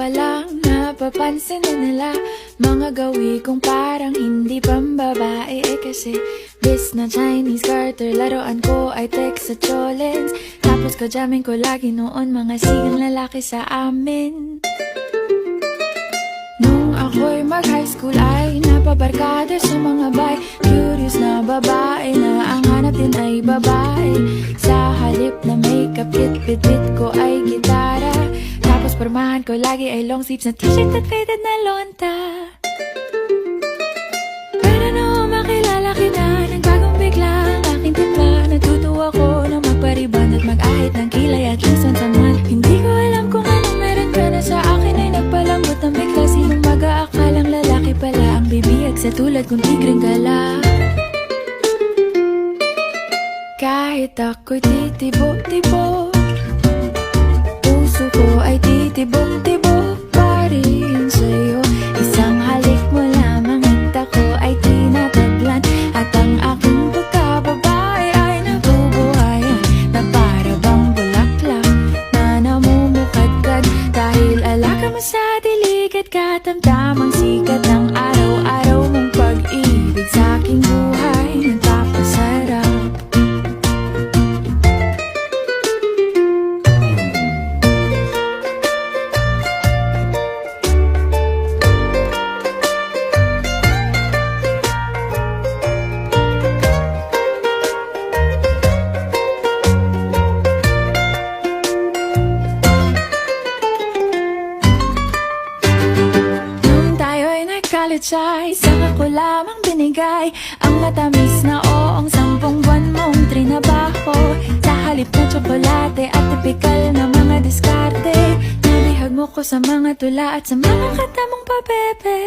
pa lang napapansin na nila mga gawi kong parang hindi pambabae. Kasi bis na Chinese garter, laruan ko ay text sa cholens. Tapos ko jamming ko lagi noon mga sigang lalaki sa amin. Nung ako'y mag-high school ay napabarkada sa mga bay. Curious na babae na ang hanap din ay babae. Sa halip na makeup kit, bit-bit ko ay gitara. Tapos pormahan ko lagi ay long sleeves na t-shirt at faded na lonta. Pero nung makilala kita, nagbagong bigla ang aking timpla. Natutuwa ko na magpariban at mag-ahit ng kilay at luson taman. Hindi ko alam kung anong meron ka na sa akin ay nagpalambot ng bigla. Sinong mag-aakalang lalaki pala ang bibiyag sa tulad kong tigreng gala. Kahit ako'y titibok-tibok, puso ko ay titibok-tibok pa rin sa'yo. Isang halik mo lamang at ako ay tinataglan. At ang aking pagkababae ay nabubuhayan na para bang bulaklak na namumukadkad. Dahil alaga mo sa dilig at katamtamang sikat ng araw-araw mong pag-ibig sa aking buhay nagpapasarap. College ay isang ako lamang binigay ang matamis na oong 10 buwan mong trinabaho. Sa halip na tsokolate at tipikal na mga diskarte, nabihag mo ko sa mga tula at sa mga kata mong pabebe.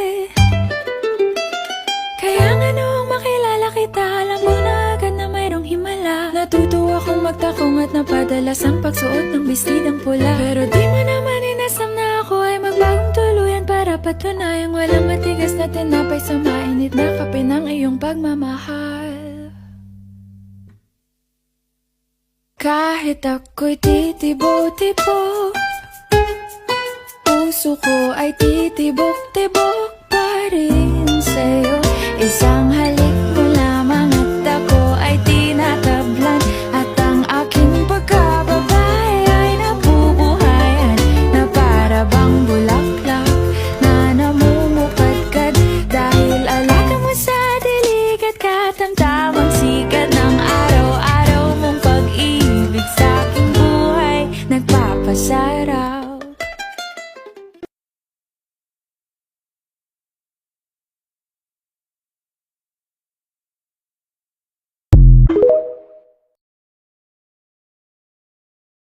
Kaya nga noong makilala kita, alam mo na agad na mayroong himala. Natutuwa kong magtakong at napadalas ang pagsuot ng bestidang pula. Pero di mo naman inasam na ako ay magbagong tuluyan para patunayang walang matigas na tinapay sa mainit na kape ng iyong pagmamahal. Kahit ako'y titibok-tibok, puso ko ay titibok-tibok pa rin sa'yo. Isang